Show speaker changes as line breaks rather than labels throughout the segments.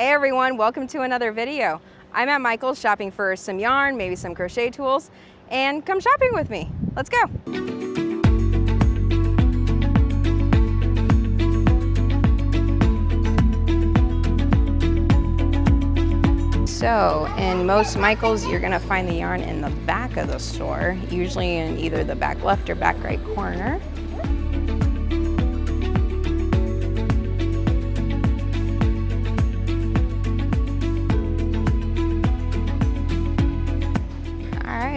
Hey everyone, welcome to another video. I'm at Michael's shopping for some yarn, maybe some crochet tools, and come shopping with me. Let's go. So in most Michael's, you're gonna find the yarn in the back of the store, usually in either the back left or back right corner.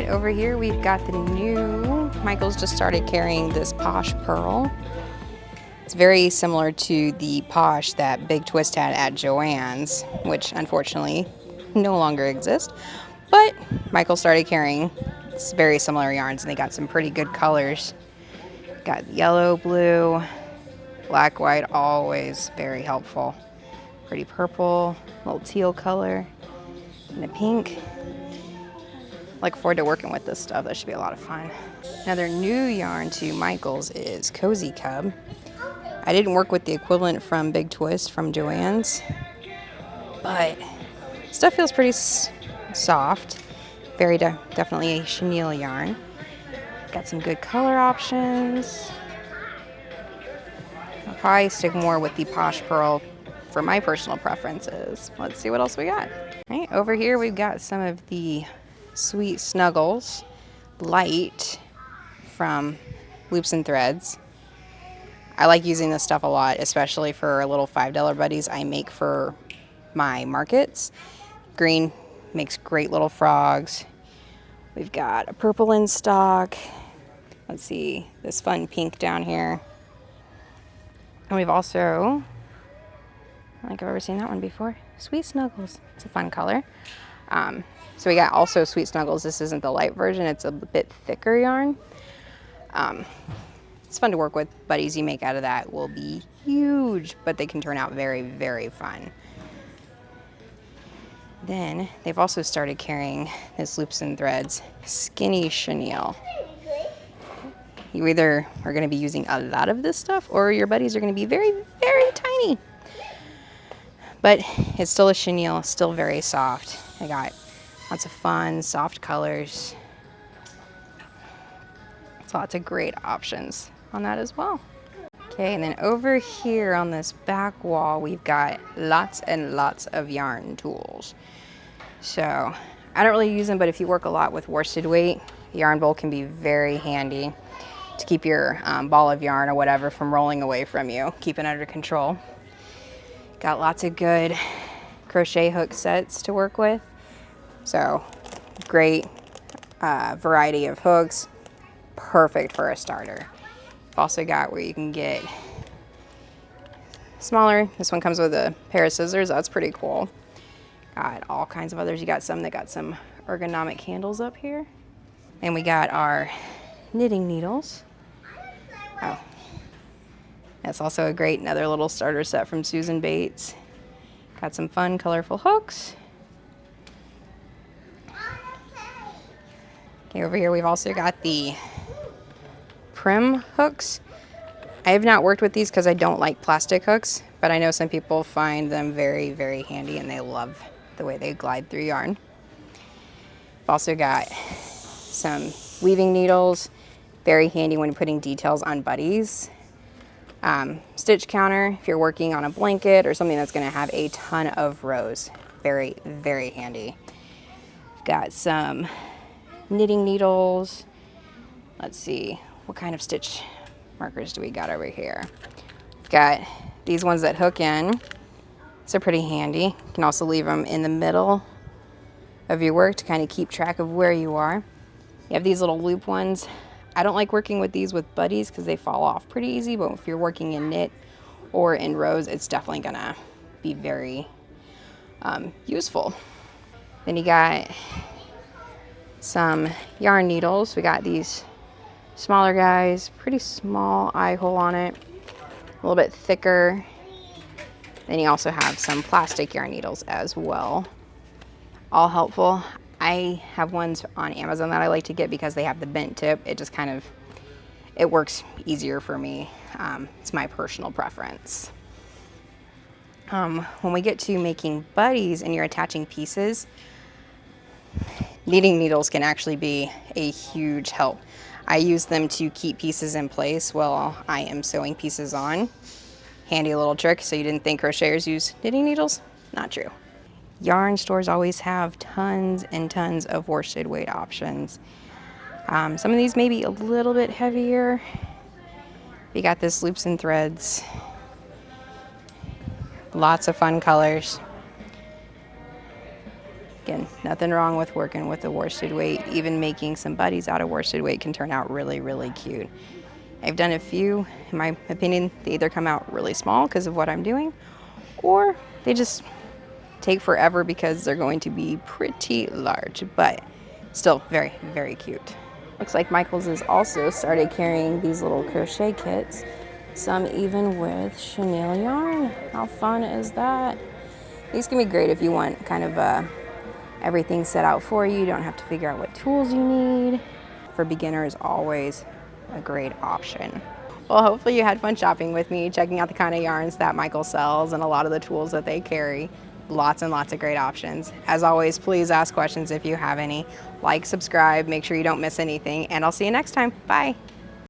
Over here we've got the new, Michael's just started carrying this Posh Pearl. It's very similar to the Posh that Big Twist had at Joann's, which unfortunately no longer exists. But Michael started carrying very similar yarns and they got some pretty good colors. Got yellow, blue, black, white, always very helpful. Pretty purple, little teal color, and a pink. Look forward to working with this stuff. That should be a lot of fun. Another new yarn to Michael's is Cozy Cub. I didn't work with the equivalent from Big Twist from Joann's, but stuff feels pretty soft. Very definitely a chenille yarn. Got some good color options. I'll probably stick more with the Posh Pearl for my personal preferences. Let's see what else we got. All right, over here we've got some of the Sweet Snuggles Light from Loops and Threads. I like using this stuff a lot, especially for little $5 buddies I make for my markets. Green makes great little frogs. We've got a purple in stock. Let's see, this fun pink down here. And we've also, I don't think I've ever seen that one before, Sweet Snuggles. It's a fun color. So we got also Sweet Snuggles. This isn't the light version. It's a bit thicker yarn. It's fun to work with. Buddies you make out of that will be huge, but they can turn out very, very fun. Then they've also started carrying this Loops and Threads Skinny Chenille. You either are going to be using a lot of this stuff or your buddies are going to be very, very tiny. But it's still a chenille, still very soft. I got lots of fun, soft colors. It's lots of great options on that as well. Okay, and then over here on this back wall, we've got lots and lots of yarn tools. So I don't really use them, but if you work a lot with worsted weight, the yarn bowl can be very handy to keep your ball of yarn or whatever from rolling away from you. Keep it under control. Got lots of good crochet hook sets to work with. So great variety of hooks, perfect for a starter. I've also got where you can get smaller. This one comes with a pair of scissors. That's pretty cool. Got all kinds of others. You got some that got some ergonomic handles up here. And we got our knitting needles. Oh, that's also a great another little starter set from Susan Bates. Got some fun, colorful hooks. Okay, over here we've also got the Prim hooks. I have not worked with these because I don't like plastic hooks, but I know some people find them very, very handy and they love the way they glide through yarn. I've also got some weaving needles, very handy when putting details on buddies. Stitch counter, if you're working on a blanket or something that's going to have a ton of rows. Very, very handy. I've got some knitting needles. Let's see, what kind of stitch markers do we got over here? We've got these ones that hook in. So pretty handy. You can also leave them in the middle of your work to kind of keep track of where you are. You have these little loop ones. I don't like working with these with buddies because they fall off pretty easy, but if you're working in knit or in rows, it's definitely gonna be very useful. Then you got some yarn needles. We got these smaller guys, pretty small eye hole on it, a little bit thicker. Then you also have some plastic yarn needles as well. All helpful. I have ones on Amazon that I like to get because they have the bent tip. It just kind of, it works easier for me. It's my personal preference. When we get to making buddies and you're attaching pieces, knitting needles can actually be a huge help. I use them to keep pieces in place while I am sewing pieces on. Handy little trick, so you didn't think crocheters use knitting needles? Not true. Yarn stores always have tons and tons of worsted weight options. Some of these may be a little bit heavier. We got this loops and threads. Lots of fun colors. Again, nothing wrong with working with the worsted weight. Even making some buddies out of worsted weight can turn out really, really cute. I've done a few. In my opinion, they either come out really small because of what I'm doing, or they just take forever because they're going to be pretty large, but still very, very cute. Looks like Michael's has also started carrying these little crochet kits, some even with chenille yarn. How fun is that? These can be great if you want kind of everything set out for you. You don't have to figure out what tools you need. For beginners, always a great option. Well, hopefully you had fun shopping with me, checking out the kind of yarns that Michael sells and a lot of the tools that they carry. Lots and lots of great options. As always, please ask questions if you have any. Like, subscribe, make sure you don't miss anything, and I'll see you next time. Bye.